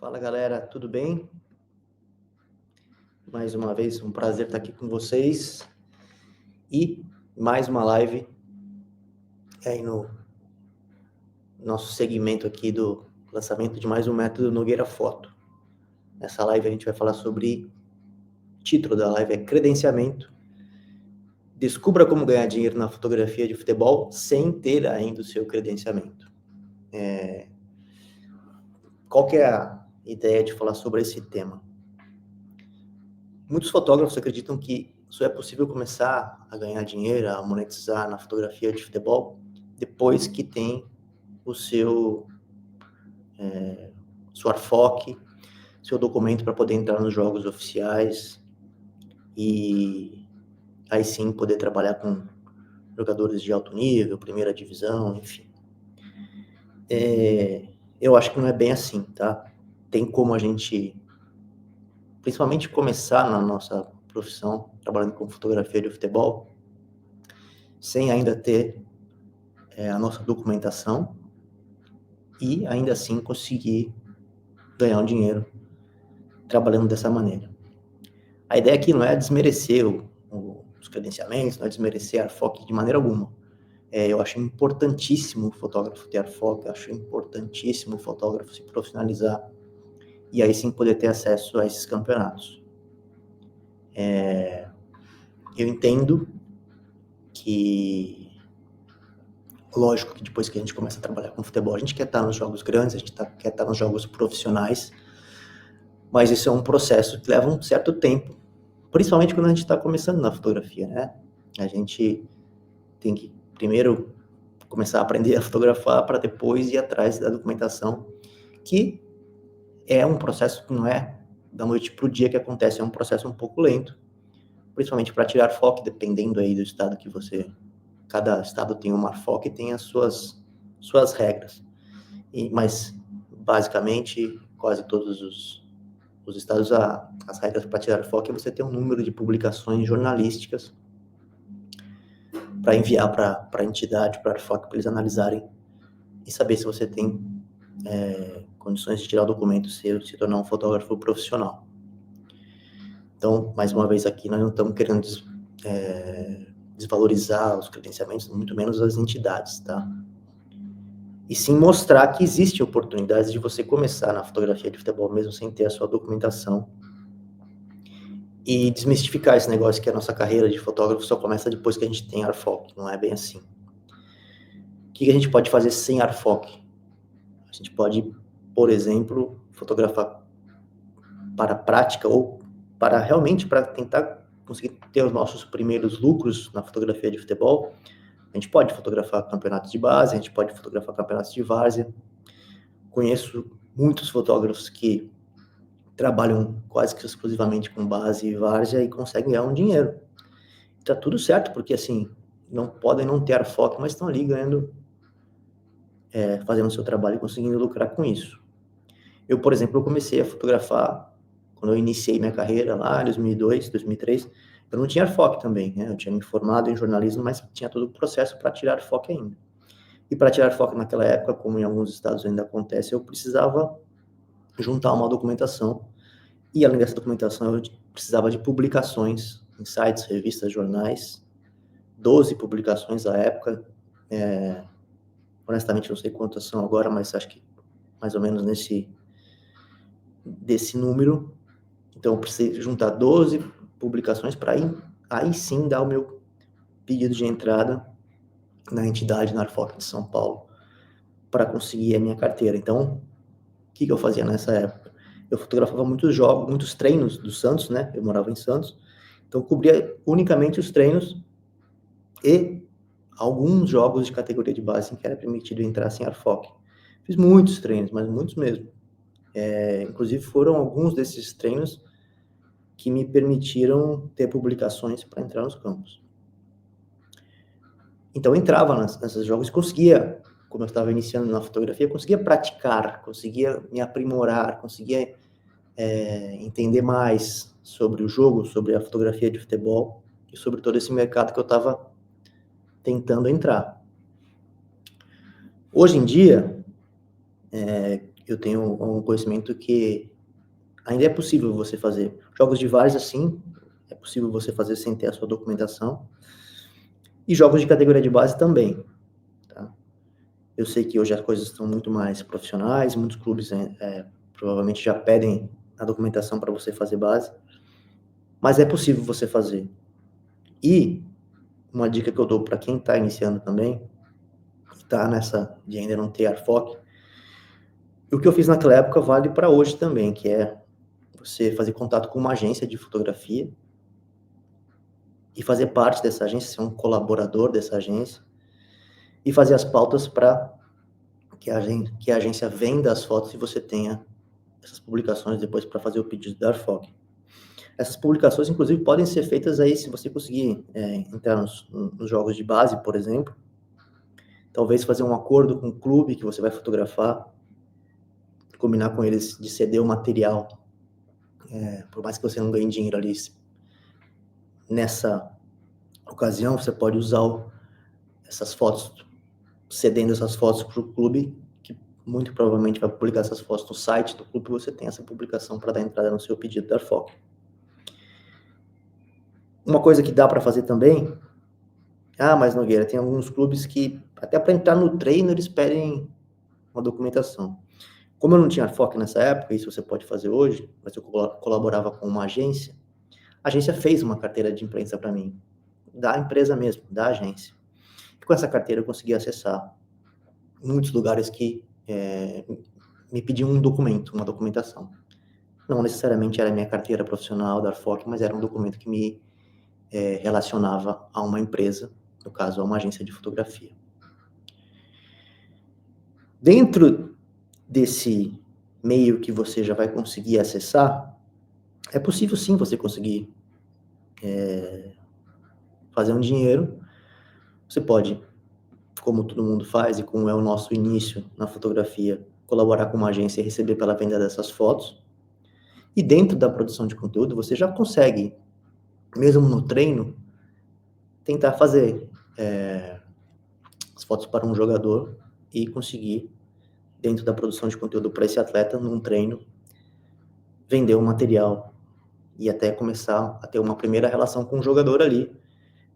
Fala galera, tudo bem? Mais uma vez, um prazer estar aqui com vocês e mais uma live aí no nosso segmento aqui do lançamento de mais um método Nogueira Foto. Nessa live a gente vai falar sobre, o título da live é Credenciamento. Descubra como ganhar dinheiro na fotografia de futebol sem ter ainda o seu credenciamento. Qual que é a ideia de falar sobre esse tema? Muitos fotógrafos acreditam que só é possível começar a ganhar dinheiro, a monetizar na fotografia de futebol depois que tem o seu ARFOC, seu documento para poder entrar nos jogos oficiais e aí sim poder trabalhar com jogadores de alto nível, primeira divisão, enfim. Eu acho que não é bem assim, tá? Tem como a gente, principalmente, começar na nossa profissão, trabalhando com fotografia de futebol, sem ainda ter a nossa documentação e ainda assim conseguir ganhar um dinheiro trabalhando dessa maneira. A ideia aqui não é desmerecer os credenciamentos, não é desmerecer a ARFOC de maneira alguma. Eu acho importantíssimo o fotógrafo ter ARFOC, eu acho importantíssimo o fotógrafo se profissionalizar e aí sim poder ter acesso a esses campeonatos. Eu entendo que, lógico que depois que a gente começa a trabalhar com futebol, a gente quer estar nos jogos grandes, a gente quer estar nos jogos profissionais, mas isso é um processo que leva um certo tempo, principalmente quando a gente está começando na fotografia, né? A gente tem que primeiro começar a aprender a fotografar para depois ir atrás da documentação, que é um processo que não é da noite para o dia que acontece, é um processo um pouco lento, principalmente para tirar foco, dependendo aí do estado que você... Cada estado tem uma foco e tem as suas regras. Mas, basicamente, quase todos os estados, as regras para tirar foco é você ter um número de publicações jornalísticas para enviar para a entidade, para a ARFOC, para eles analisarem e saber se você tem condições de tirar o documento, se tornar um fotógrafo profissional. Então, mais uma vez aqui, nós não estamos querendo desvalorizar os credenciamentos, muito menos as entidades, tá? E sim mostrar que existe oportunidades de você começar na fotografia de futebol mesmo sem ter a sua documentação e desmistificar esse negócio que a nossa carreira de fotógrafo só começa depois que a gente tem ARFOC, não é bem assim. O que a gente pode fazer sem ARFOC? A gente pode, por exemplo, fotografar para a prática ou para realmente para tentar conseguir ter os nossos primeiros lucros na fotografia de futebol. A gente pode fotografar campeonatos de base, a gente pode fotografar campeonatos de várzea. Conheço muitos fotógrafos que trabalham quase que exclusivamente com base e várzea e conseguem ganhar um dinheiro. Tá tudo certo, porque assim, não podem não ter foco, mas estão ali ganhando, fazendo o seu trabalho e conseguindo lucrar com isso. Eu, por exemplo, eu comecei a fotografar, quando eu iniciei minha carreira lá em 2002, 2003, eu não tinha foco também, né? Eu tinha me formado em jornalismo, mas tinha todo o processo para tirar foco ainda. E para tirar foco naquela época, como em alguns estados ainda acontece, eu precisava juntar uma documentação. E além dessa documentação, eu precisava de publicações em sites, revistas, jornais, 12 publicações à época. Honestamente, não sei quantas são agora, mas acho que mais ou menos desse número. Então, eu precisei juntar 12 publicações para aí sim dar o meu pedido de entrada na entidade, na ARFOC de São Paulo, para conseguir a minha carteira. Então, o que eu fazia nessa época? Eu fotografava muitos jogos, muitos treinos do Santos, né? Eu morava em Santos, então cobria unicamente os treinos e alguns jogos de categoria de base em que era permitido entrar sem ARFOC. Fiz muitos treinos, mas muitos mesmo. Inclusive foram alguns desses treinos que me permitiram ter publicações para entrar nos campos. Então eu entrava nesses jogos e conseguia, como eu estava iniciando na fotografia, conseguia praticar, conseguia me aprimorar, conseguia entender mais sobre o jogo, sobre a fotografia de futebol e sobre todo esse mercado que eu estava tentando entrar. Hoje em dia, eu tenho um conhecimento que ainda é possível você fazer. Jogos de várzea, assim, é possível você fazer sem ter a sua documentação. E jogos de categoria de base também, tá? Eu sei que hoje as coisas estão muito mais profissionais, muitos clubes provavelmente já pedem a documentação para você fazer base, mas é possível você fazer. E uma dica que eu dou para quem está iniciando também, que está nessa de ainda não ter ARFOC, o que eu fiz naquela época vale para hoje também, que é você fazer contato com uma agência de fotografia e fazer parte dessa agência, ser um colaborador dessa agência e fazer as pautas para que a agência venda as fotos e você tenha essas publicações depois para fazer o pedido da ARFOC. Essas publicações, inclusive, podem ser feitas aí se você conseguir entrar nos jogos de base, por exemplo. Talvez fazer um acordo com o clube que você vai fotografar, combinar com eles de ceder o material, por mais que você não ganhe dinheiro ali. Nessa ocasião, você pode usar essas fotos, cedendo essas fotos para o clube, que muito provavelmente vai publicar essas fotos no site do clube, e você tem essa publicação para dar entrada no seu pedido da ARFOC. Uma coisa que dá para fazer também, mas Nogueira, tem alguns clubes que, até para entrar no treino, eles pedem uma documentação. Como eu não tinha ARFOC nessa época, isso você pode fazer hoje, mas eu colaborava com uma agência, a agência fez uma carteira de imprensa para mim, da empresa mesmo, da agência. E com essa carteira eu consegui acessar muitos lugares que me pediam um documento, uma documentação. Não necessariamente era minha carteira profissional da ARFOC, mas era um documento que me relacionava a uma empresa, no caso, a uma agência de fotografia. Dentro desse meio que você já vai conseguir acessar, é possível sim você conseguir fazer um dinheiro. Você pode, como todo mundo faz e como é o nosso início na fotografia, colaborar com uma agência e receber pela venda dessas fotos. E dentro da produção de conteúdo, você já consegue, mesmo no treino, tentar fazer as fotos para um jogador e conseguir, dentro da produção de conteúdo para esse atleta, num treino, vender o material e até começar a ter uma primeira relação com o jogador ali,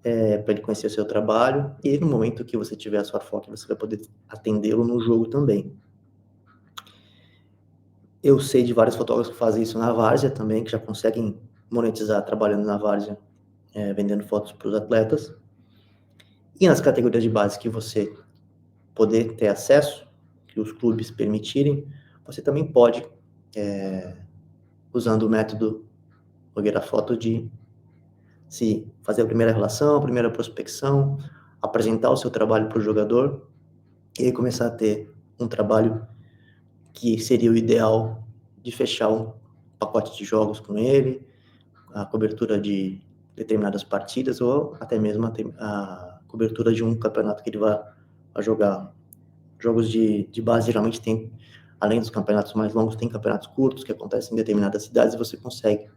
para ele conhecer o seu trabalho, e no momento que você tiver a sua foto, você vai poder atendê-lo no jogo também. Eu sei de vários fotógrafos que fazem isso na várzea também, que já conseguem monetizar trabalhando na várzea, vendendo fotos para os atletas. E nas categorias de base que você poder ter acesso, que os clubes permitirem, você também pode, usando o método Nogueira Foto, de se fazer a primeira relação, a primeira prospecção, apresentar o seu trabalho para o jogador e aí começar a ter um trabalho que seria o ideal de fechar um pacote de jogos com ele, a cobertura de determinadas partidas ou até mesmo a cobertura de um campeonato que ele vai jogar. Jogos de base geralmente tem, além dos campeonatos mais longos, tem campeonatos curtos que acontecem em determinadas cidades e você consegue,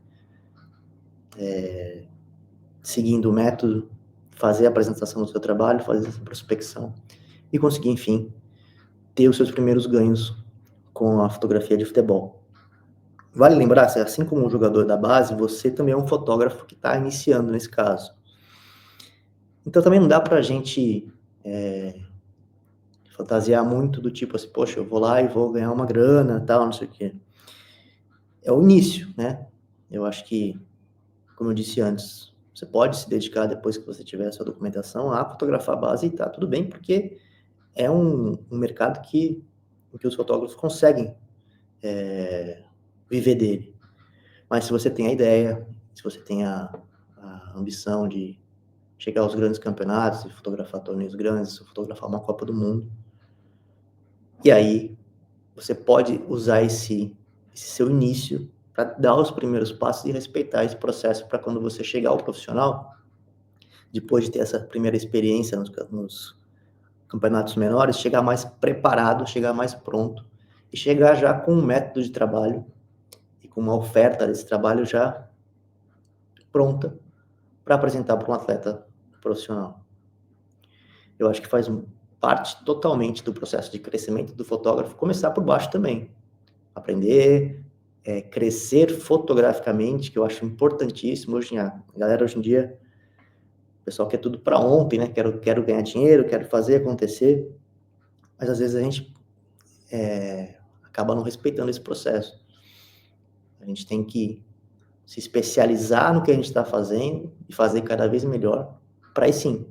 seguindo o método, fazer a apresentação do seu trabalho, fazer essa prospecção e conseguir, enfim, ter os seus primeiros ganhos com a fotografia de futebol. Vale lembrar, assim como o jogador da base, você também é um fotógrafo que está iniciando nesse caso. Então também não dá para a gente fantasiar muito do tipo assim, poxa, eu vou lá e vou ganhar uma grana, tal, não sei o quê. É o início, né? Eu acho que, como eu disse antes, você pode se dedicar, depois que você tiver a sua documentação, a fotografar a base e tá tudo bem, porque é um mercado que os fotógrafos conseguem viver dele. Mas se você tem a ideia, se você tem a ambição de chegar aos grandes campeonatos, de fotografar torneios grandes, fotografar uma Copa do Mundo, e aí você pode usar esse seu início para dar os primeiros passos e respeitar esse processo para quando você chegar ao profissional, depois de ter essa primeira experiência nos campeonatos menores, chegar mais preparado, chegar mais pronto e chegar já com um método de trabalho e com uma oferta desse trabalho já pronta para apresentar para um atleta profissional. Eu acho que faz parte totalmente do processo de crescimento do fotógrafo começar por baixo também. Aprender, crescer fotograficamente, que eu acho importantíssimo. A galera hoje em dia, o pessoal quer tudo para ontem, né? Quero ganhar dinheiro, quero fazer acontecer, mas às vezes a gente acaba não respeitando esse processo. A gente tem que se especializar no que a gente está fazendo e fazer cada vez melhor, para aí sim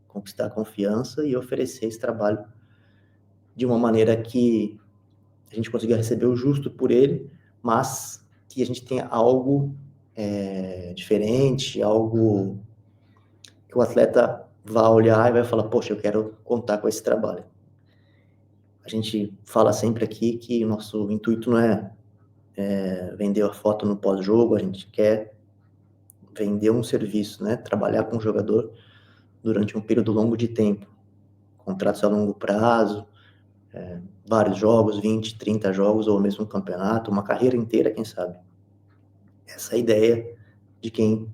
conquistar a confiança e oferecer esse trabalho de uma maneira que a gente consiga receber o justo por ele, mas que a gente tenha algo diferente, algo que o atleta vá olhar e vai falar, poxa, eu quero contar com esse trabalho. A gente fala sempre aqui que o nosso intuito não é vender a foto no pós-jogo, a gente quer vender um serviço, né? Trabalhar com o jogador durante um período longo de tempo, contratos a longo prazo, vários jogos, 20, 30 jogos, ou mesmo um campeonato, uma carreira inteira, quem sabe. Essa é a ideia de quem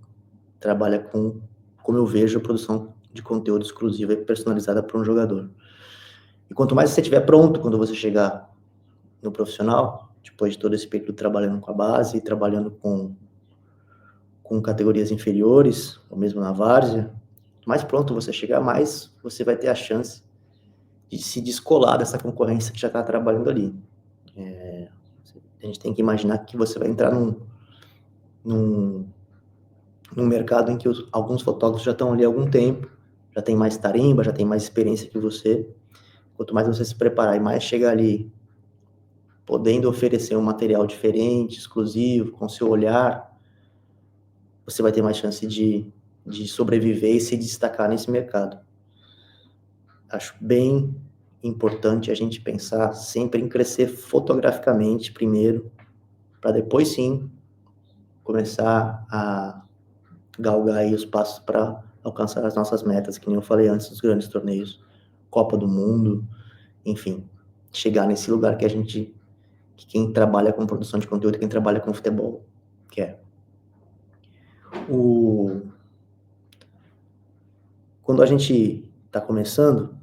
trabalha com, como eu vejo, a produção de conteúdo exclusiva e personalizada para um jogador. E quanto mais você estiver pronto quando você chegar no profissional, depois de todo esse período trabalhando com a base, trabalhando com categorias inferiores, ou mesmo na várzea, mais pronto você chegar, mais você vai ter a chance de se descolar dessa concorrência que já está trabalhando ali. A gente tem que imaginar que você vai entrar num mercado em que alguns fotógrafos já estão ali há algum tempo, já tem mais tarimba, já tem mais experiência que você. Quanto mais você se preparar e mais chegar ali podendo oferecer um material diferente, exclusivo, com seu olhar, você vai ter mais chance de sobreviver e se destacar nesse mercado. Acho bem importante a gente pensar sempre em crescer fotograficamente primeiro, para depois sim começar a galgar aí os passos para alcançar as nossas metas, que nem eu falei antes, dos grandes torneios, Copa do Mundo, enfim, chegar nesse lugar que quem trabalha com produção de conteúdo, quem trabalha com futebol quer. Quando a gente está começando,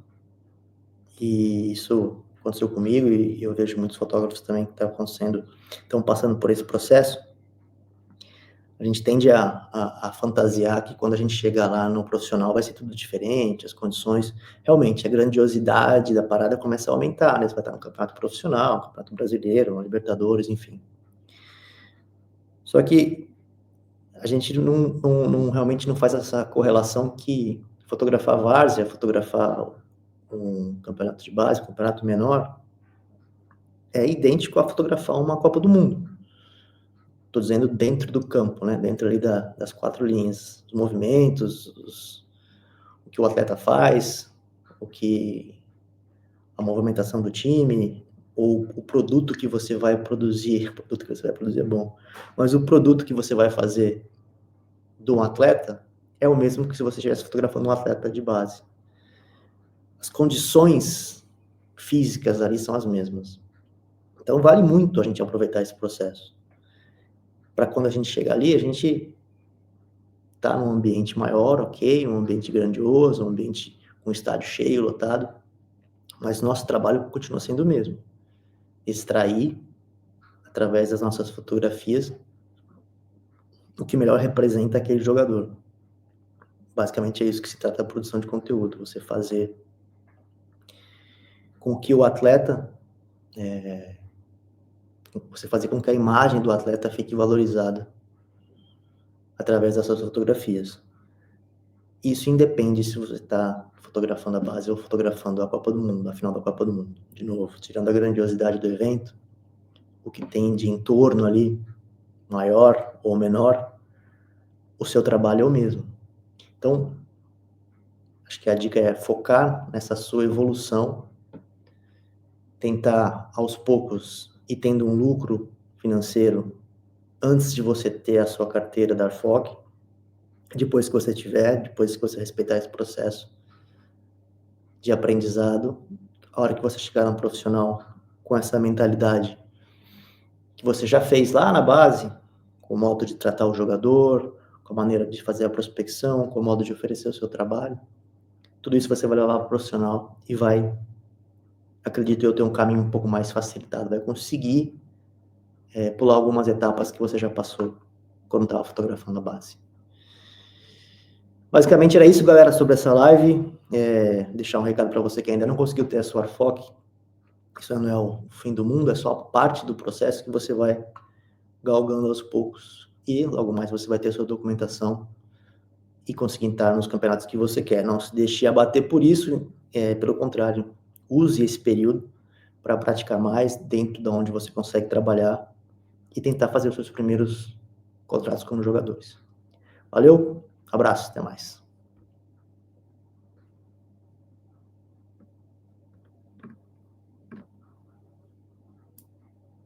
e isso aconteceu comigo, e eu vejo muitos fotógrafos também que estão passando por esse processo, a gente tende a fantasiar que quando a gente chegar lá no profissional vai ser tudo diferente, as condições, realmente, a grandiosidade da parada começa a aumentar, né? Você vai estar no campeonato profissional, campeonato brasileiro, Libertadores, enfim. Só que a gente realmente não faz essa correlação que fotografar várzea, fotografar um campeonato de base, um campeonato menor, é idêntico a fotografar uma Copa do Mundo. Estou dizendo dentro do campo, né? Dentro ali das 4 linhas, os movimentos, o que o atleta faz, a movimentação do time, ou o produto que você vai produzir. O produto que você vai produzir é bom, mas o produto que você vai fazer de um atleta é o mesmo que se você estivesse fotografando um atleta de base. As condições físicas ali são as mesmas. Então vale muito a gente aproveitar esse processo. Para quando a gente chegar ali, a gente tá num ambiente maior, ok, um ambiente grandioso, um ambiente com estádio cheio, lotado, mas nosso trabalho continua sendo o mesmo. Extrair, através das nossas fotografias, o que melhor representa aquele jogador. Basicamente é isso que se trata da produção de conteúdo, você fazer com que o atleta, você fazer com que a imagem do atleta fique valorizada através das suas fotografias. Isso independe se você está fotografando a base ou fotografando a Copa do Mundo, a final da Copa do Mundo. De novo, tirando a grandiosidade do evento, o que tem de entorno ali, maior ou menor, o seu trabalho é o mesmo. Então, acho que a dica é focar nessa sua evolução, tentar aos poucos ir tendo um lucro financeiro antes de você ter a sua carteira da ARFOC, depois que você respeitar esse processo de aprendizado, a hora que você chegar no profissional com essa mentalidade que você já fez lá na base, com o modo de tratar o jogador, com a maneira de fazer a prospecção, com o modo de oferecer o seu trabalho, tudo isso você vai levar para o profissional e vai, acredito eu, ter um caminho um pouco mais facilitado, vai conseguir pular algumas etapas que você já passou quando estava fotografando a base. Basicamente era isso, galera, sobre essa live. Deixar um recado para você que ainda não conseguiu ter a sua ARFOC. Isso não é o fim do mundo, é só parte do processo que você vai galgando aos poucos. E logo mais você vai ter a sua documentação e conseguir entrar nos campeonatos que você quer. Não se deixe abater por isso, pelo contrário, use esse período para praticar mais dentro de onde você consegue trabalhar e tentar fazer os seus primeiros contratos como jogadores. Valeu, abraço, até mais.